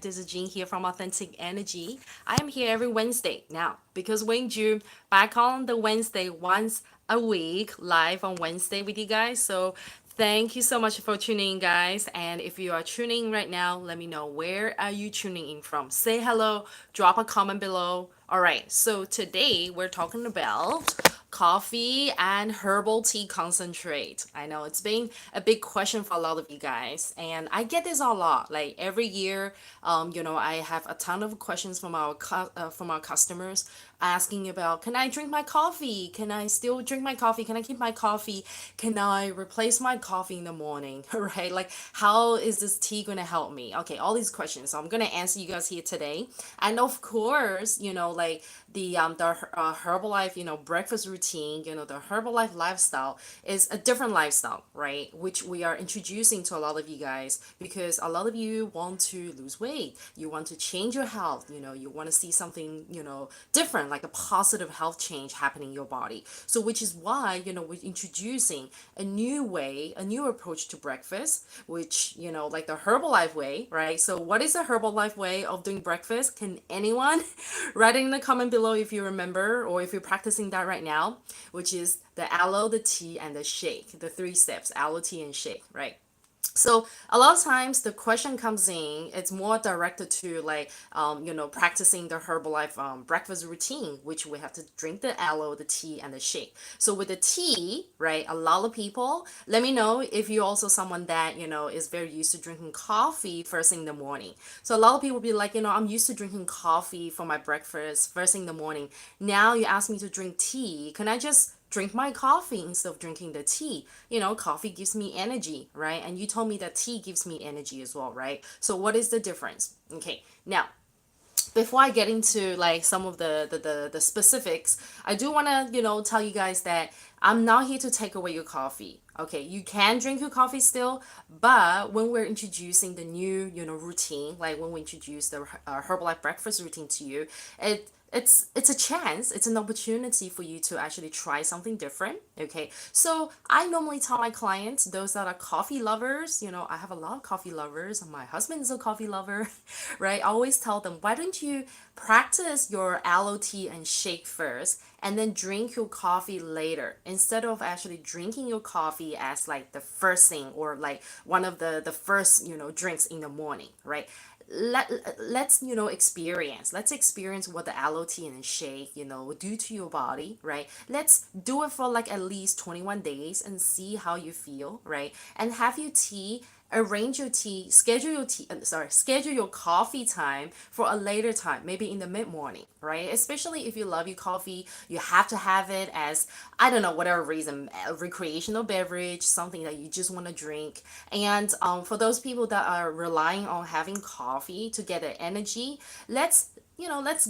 This is Jean here from Authentic Energy. I am here every Wednesday now because we're in June, back on the Wednesday once a week, live on Wednesday with you guys. So thank you so much for tuning in, guys. And if you are tuning in right now, let me know where are you tuning in from. Say hello, drop a comment below. All right, so today we're talking about coffee and herbal tea concentrate. I know it's been a big question for a lot of you guys, and I get this a lot. Like every year, I have a ton of questions from from our customers asking about, can I drink my coffee? Can I still drink my coffee? Can I keep my coffee? Can I replace my coffee in the morning? Right? Like, how is this tea going to help me? Okay, all these questions. So I'm going to answer you guys here today. And of course, like the Herbalife, breakfast routine, the Herbalife lifestyle is a different lifestyle, right? Which we are introducing to a lot of you guys because a lot of you want to lose weight. You want to change your health, you want to see something, different, like a positive health change happening in your body. So which is why, we're introducing a new way, a new approach to breakfast, which, like the Herbalife way, right? So what is the Herbalife way of doing breakfast? Can anyone write in the comment below if you remember or if you're practicing that right now, which is the aloe, the tea, and the shake, the three steps, aloe, tea, and shake, right? So a lot of times the question comes in, it's more directed to like, practicing the Herbalife breakfast routine, which we have to drink the aloe, the tea, and the shake. So with the tea, right, a lot of people, let me know if you're also someone that, is very used to drinking coffee first thing in the morning. So a lot of people be like, I'm used to drinking coffee for my breakfast first thing in the morning. Now you ask me to drink tea. Can I just drink my coffee instead of drinking the tea? Coffee gives me energy, right? And you told me that tea gives me energy as well, right? So what is the difference? Okay, now before I get into like some of the specifics, I do want to, tell you guys that I'm not here to take away your coffee. Okay, you can drink your coffee still, but when we're introducing the new, routine, like when we introduce the Herbalife breakfast routine to you, it's a chance, it's an opportunity for you to actually try something different. Okay, so I normally tell my clients, those that are coffee lovers, I have a lot of coffee lovers, and my husband is a coffee lover, right? I always tell them, why don't you practice your aloe tea and shake first and then drink your coffee later, instead of actually drinking your coffee as like the first thing or like one of the first, drinks in the morning, right? Let's let's experience what the aloe tea and shake do to your body, right? Let's do it for like at least 21 days and see how you feel, right? And have your tea, arrange your tea, schedule your coffee time for a later time, maybe in the mid morning, right? Especially if you love your coffee, you have to have it as, I don't know, whatever reason, a recreational beverage, something that you just want to drink. And for those people that are relying on having coffee to get the energy, let's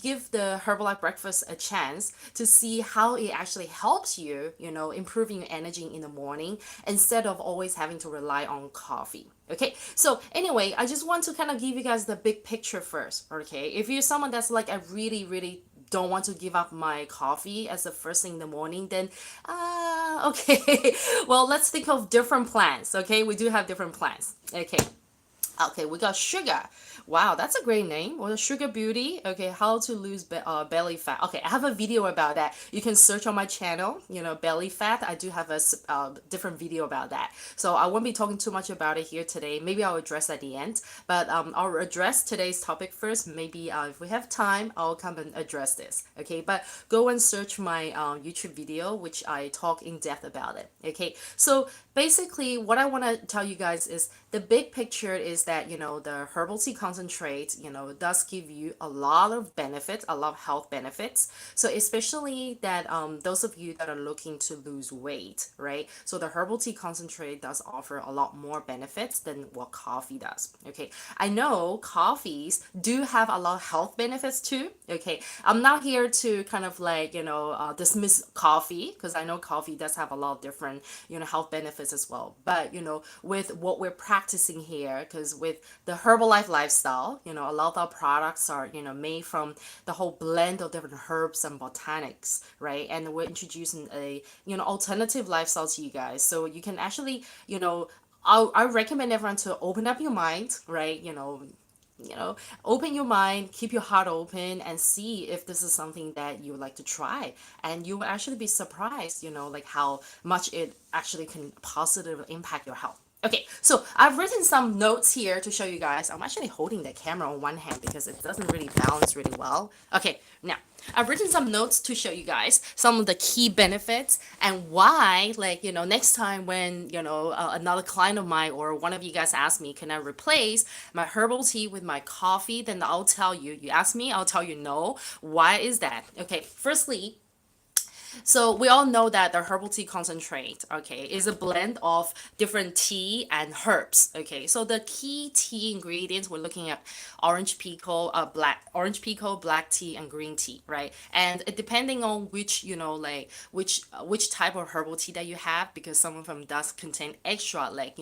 give the Herbalife breakfast a chance to see how it actually helps you, improving your energy in the morning instead of always having to rely on coffee. Okay, so anyway, I just want to kind of give you guys the big picture first. Okay, if you're someone that's like, I really, really don't want to give up my coffee as the first thing in the morning, then okay, well, let's think of different plans. Okay, we do have different plans. Okay, we got Sugar. Wow, that's a great name. Or Sugar Beauty. Okay, how to lose belly fat. Okay, I have a video about that. You can search on my channel, belly fat. I do have a different video about that. So I won't be talking too much about it here today. Maybe I'll address at the end. But I'll address today's topic first. Maybe if we have time, I'll come and address this. Okay, but go and search my YouTube video, which I talk in depth about it. Okay, so basically what I want to tell you guys is the big picture is that the herbal tea concentrate does give you a lot of benefits, a lot of health benefits. So especially that those of you that are looking to lose weight, right? So the herbal tea concentrate does offer a lot more benefits than what coffee does. Okay, I know coffees do have a lot of health benefits too. Okay, I'm not here to kind of like dismiss coffee, because I know coffee does have a lot of different health benefits as well. But with what we're practicing here, because with the Herbalife lifestyle, a lot of our products are made from the whole blend of different herbs and botanics, right? And we're introducing a alternative lifestyle to you guys, so you can actually I recommend everyone to open up your mind, right? you know, open your mind, keep your heart open, and see if this is something that you would like to try. And you will actually be surprised, like how much it actually can positively impact your health. Okay, so I've written some notes here to show you guys. I'm actually holding the camera on one hand because it doesn't really balance really well. Okay, now I've written some notes to show you guys some of the key benefits and why, like, next time when, another client of mine or one of you guys ask me, can I replace my herbal tea with my coffee? Then I'll tell you. You ask me, I'll tell you no. Why is that? Okay, firstly, so we all know that the herbal tea concentrate, okay, is a blend of different tea and herbs. Okay, so the key tea ingredients we're looking at orange pekoe, black tea, and green tea, right? And it, depending on which, which type of herbal tea that you have, because some of them does contain extra like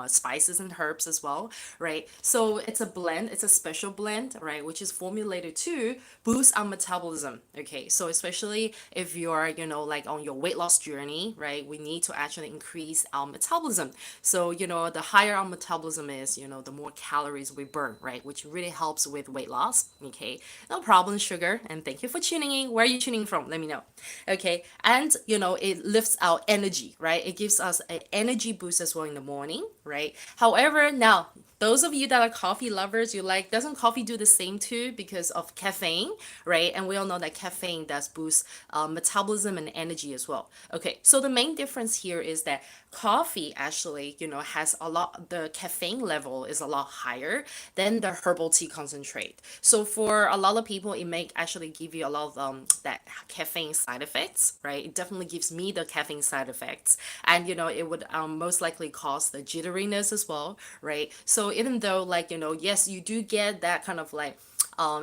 spices and herbs as well, right? So it's a blend, it's a special blend, right, which is formulated to boost our metabolism. Okay, so especially if you're like on your weight loss journey, right, we need to actually increase our metabolism. So the higher our metabolism is, the more calories we burn, right, which really helps with weight loss. Okay, no problem, sugar, and thank you for tuning in. Where are you tuning from? Let me know. Okay, and it lifts our energy, right? It gives us an energy boost as well in the morning, right? However, now those of you that are coffee lovers, you like, doesn't coffee do the same too because of caffeine, right? And we all know that caffeine does boost metabolism and energy as well. Okay, so the main difference here is that coffee actually, has a lot, the caffeine level is a lot higher than the herbal tea concentrate. So for a lot of people, it may actually give you a lot of that caffeine side effects, right? It definitely gives me the caffeine side effects. And, it would most likely cause the jitteriness as well, right? So even though, like, yes, you do get that kind of like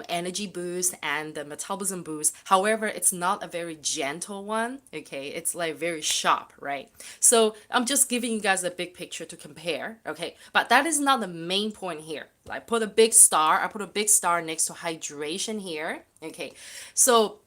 energy boost and the metabolism boost. However, it's not a very gentle one. Okay, it's like very sharp, right? So I'm just giving you guys a big picture to compare. Okay, but that is not the main point here. Like put a big star. I put a big star next to hydration here. Okay, so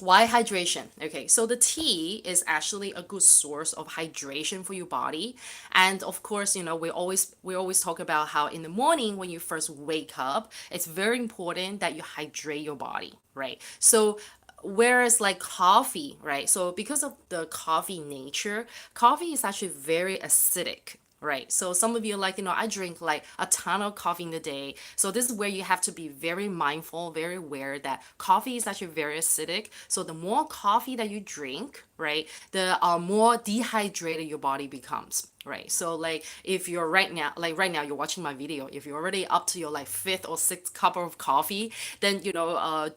why hydration? Okay, so the tea is actually a good source of hydration for your body. And of course, we always talk about how in the morning when you first wake up, it's very important that you hydrate your body, right? So whereas like coffee, right? So because of the coffee nature, coffee is actually very acidic. Right. So some of you like, I drink like a ton of coffee in the day. So this is where you have to be very mindful, very aware that coffee is actually very acidic. So the more coffee that you drink, right, the more dehydrated your body becomes. Right. So like if you're right now you're watching my video, if you're already up to your like fifth or sixth cup of coffee, then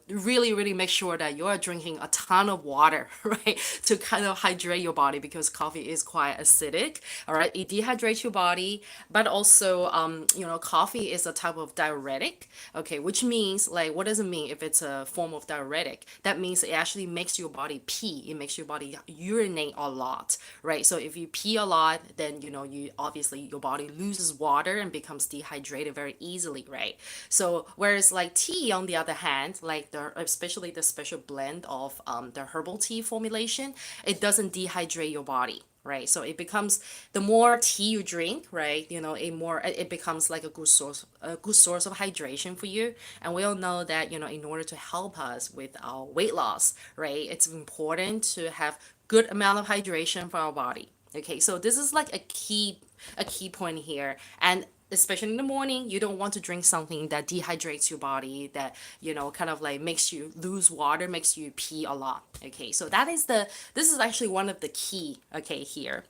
really, really make sure that you're drinking a ton of water, right? To kind of hydrate your body because coffee is quite acidic. All right. It dehydrates your body, but also coffee is a type of diuretic. Okay, which means like what does it mean if it's a form of diuretic? That means it actually makes your body pee. It makes your body urinate a lot, right? So if you pee a lot, then you obviously your body loses water and becomes dehydrated very easily, right? So whereas like tea on the other hand, like especially the special blend of the herbal tea formulation, it doesn't dehydrate your body, right? So it becomes, the more tea you drink, right, it becomes like a good source of hydration for you. And we all know that in order to help us with our weight loss, right, it's important to have good amount of hydration for our body. Okay, so this is like a key point here. And especially in the morning, you don't want to drink something that dehydrates your body, that kind of like makes you lose water, makes you pee a lot. Okay, so this is actually one of the key, okay, here.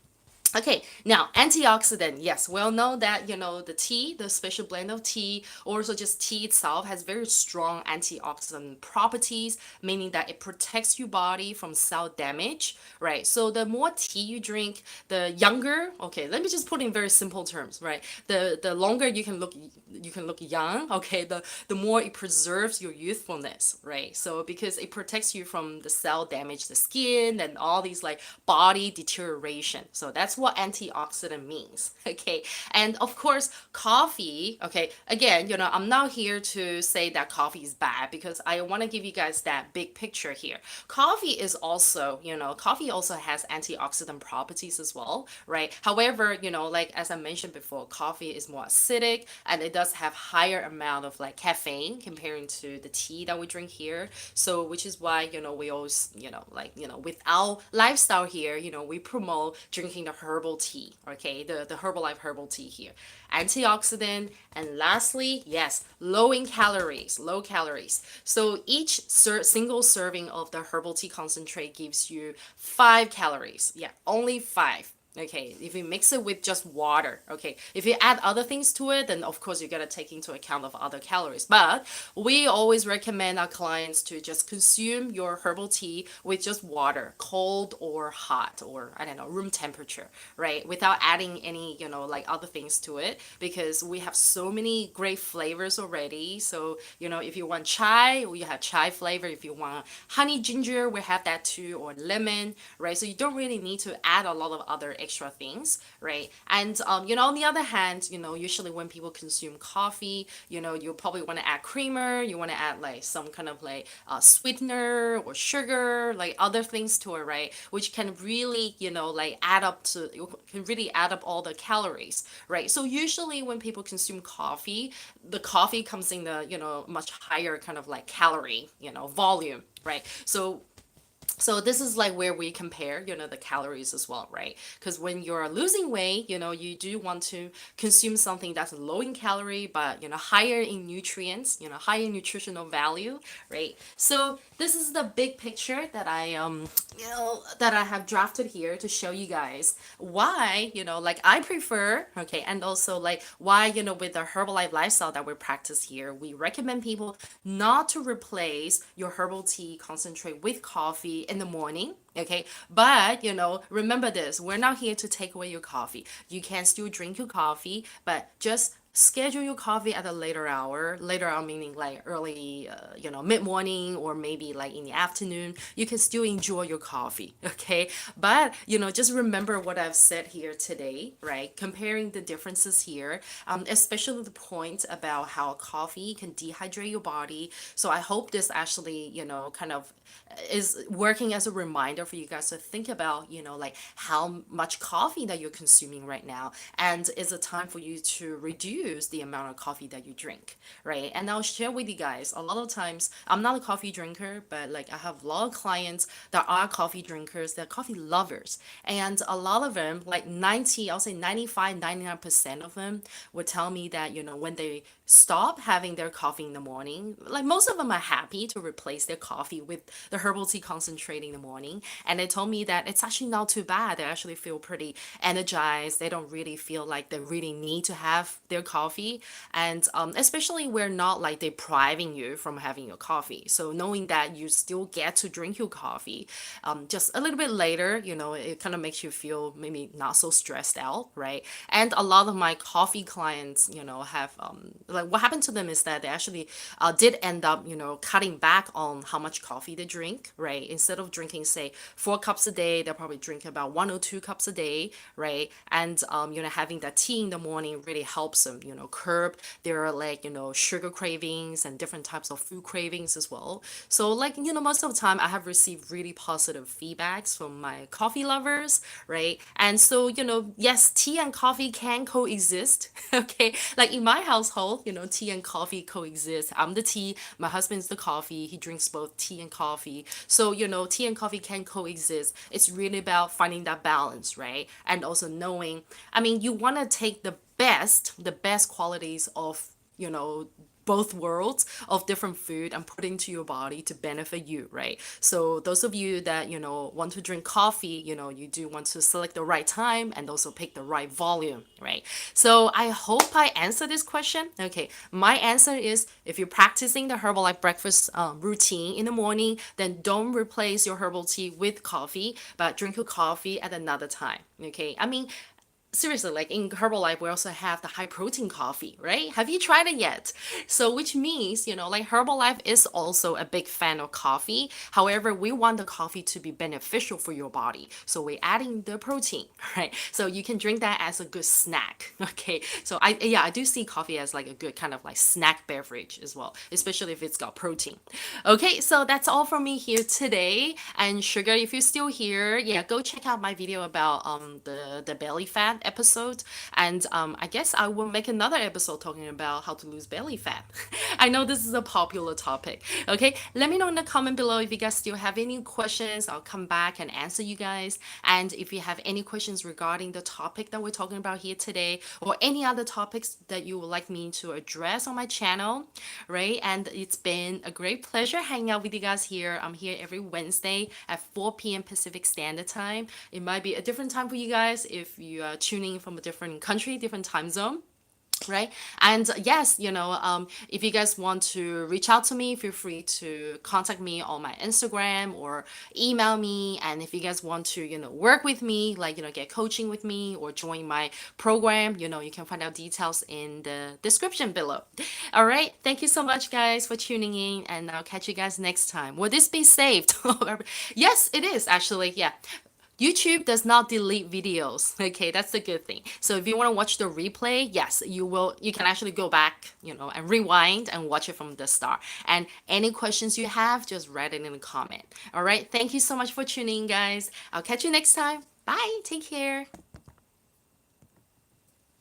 Okay, now antioxidant. Yes, we all know that the tea, the special blend of tea, or also just tea itself, has very strong antioxidant properties, meaning that it protects your body from cell damage, right? So the more tea you drink, the younger. Okay, let me just put in very simple terms, right? The longer you can look young. Okay, the more it preserves your youthfulness, right? So because it protects you from the cell damage, the skin, and all these like body deterioration. So that's what antioxidant means. Okay. And of course, coffee, okay, again, I'm not here to say that coffee is bad because I want to give you guys that big picture here. Coffee also has antioxidant properties as well, right? However, like as I mentioned before, coffee is more acidic and it does have higher amount of like caffeine comparing to the tea that we drink here. So, which is why, we always, with our lifestyle here, we promote drinking the herbal tea, okay? The Herbalife Herbal Tea here. Antioxidant, and lastly, yes, low calories. So each single serving of the herbal tea concentrate gives you 5 calories. Yeah, only five. Okay, if you mix it with just water, okay. If you add other things to it, then of course you gotta take into account of other calories. But we always recommend our clients to just consume your herbal tea with just water, cold or hot, or I don't know, room temperature, right? Without adding any, like other things to it, because we have so many great flavors already. So, if you want chai, we have chai flavor. If you want honey ginger, we have that too, or lemon, right? So you don't really need to add a lot of other extra things, right? And on the other hand, usually when people consume coffee, you probably want to add creamer, you want to add like some kind of like sweetener or sugar, like other things to it, right? Which can really, like can really add up all the calories, right? So usually when people consume coffee, the coffee comes in the, much higher kind of like calorie, volume, right? So this is like where we compare, the calories as well, right? Because when you're losing weight, you do want to consume something that's low in calorie, but, higher in nutrients, higher in nutritional value, right? So this is the big picture that that I have drafted here to show you guys why, like I prefer, okay, and also like why, with the Herbalife lifestyle that we practice here, we recommend people not to replace your herbal tea concentrate with coffee in the morning. Okay, but remember this, we're not here to take away your coffee. You can still drink your coffee, but just schedule your coffee at a later hour meaning like early mid morning, or maybe like in the afternoon. You can still enjoy your coffee, okay? But just remember what I've said here today, right? Comparing the differences here, especially the point about how coffee can dehydrate your body. So I hope this actually kind of is working as a reminder for you guys to think about, like how much coffee that you're consuming right now, and is it time for you to reduce the amount of coffee that you drink, right? And I'll share with you guys, a lot of times I'm not a coffee drinker, but like I have a lot of clients that are coffee drinkers, they're coffee lovers, and a lot of them, like 90, I'll say 95, 99% of them would tell me that, when they stop having their coffee in the morning, like most of them are happy to replace their coffee with the herbal tea concentrate in the morning. And they told me that it's actually not too bad. They actually feel pretty energized. They don't really feel like they really need to have their coffee. And especially we're not like depriving you from having your coffee. So knowing that you still get to drink your coffee just a little bit later, it kind of makes you feel maybe not so stressed out, right? And a lot of my coffee clients, have like what happened to them is that they actually did end up, cutting back on how much coffee they drink, right? Instead of drinking, say, 4 cups a day, they'll probably drink about 1 or 2 cups a day, right? And, having that tea in the morning really helps them, curb their like, sugar cravings and different types of food cravings as well. So like, most of the time I have received really positive feedbacks from my coffee lovers, right? And so, yes, tea and coffee can coexist, okay? Like in my household, tea and coffee coexist. I'm the tea, my husband's the coffee. He drinks both tea and coffee. So, tea and coffee can coexist. It's really about finding that balance, right? And also knowing, I mean, you want to take the best qualities of, both worlds of different food and put into your body to benefit you, right? So those of you that, want to drink coffee, you do want to select the right time and also pick the right volume, right? So I hope I answered this question. Okay, my answer is if you're practicing the Herbalife breakfast routine in the morning, then don't replace your herbal tea with coffee, but drink your coffee at another time. Okay, I mean, seriously, like in Herbalife, we also have the high protein coffee, right? Have you tried it yet? So, which means, like Herbalife is also a big fan of coffee. However, we want the coffee to be beneficial for your body. So, we're adding the protein, right? So, you can drink that as a good snack, okay? So, yeah, I do see coffee as like a good kind of like snack beverage as well, especially if it's got protein. Okay, so that's all from me here today. And Sugar, if you're still here, yeah, go check out my video about the belly fat episode. And I guess I will make another episode talking about how to lose belly fat. I know this is a popular topic. Okay, let me know in the comment below if you guys still have any questions. I'll come back and answer you guys. And if you have any questions regarding the topic that we're talking about here today, or any other topics that you would like me to address on my channel, right? And it's been a great pleasure hanging out with you guys here. I'm here every Wednesday at 4 p.m. Pacific Standard Time. It might be a different time for you guys if you are tuning from a different country, different time zone, right? And yes, if you guys want to reach out to me, feel free to contact me on my Instagram or email me. And if you guys want to work with me, like get coaching with me or join my program, you can find out details in the description below. All right, thank you so much guys for tuning in, and I'll catch you guys next time. Will this be saved? Yes, it is actually. Yeah, YouTube does not delete videos. Okay, that's the good thing. So if you want to watch the replay, yes, you can actually go back, and rewind and watch it from the start. And any questions you have, just write it in the comment. All right, thank you so much for tuning in, guys. I'll catch you next time. Bye, take care.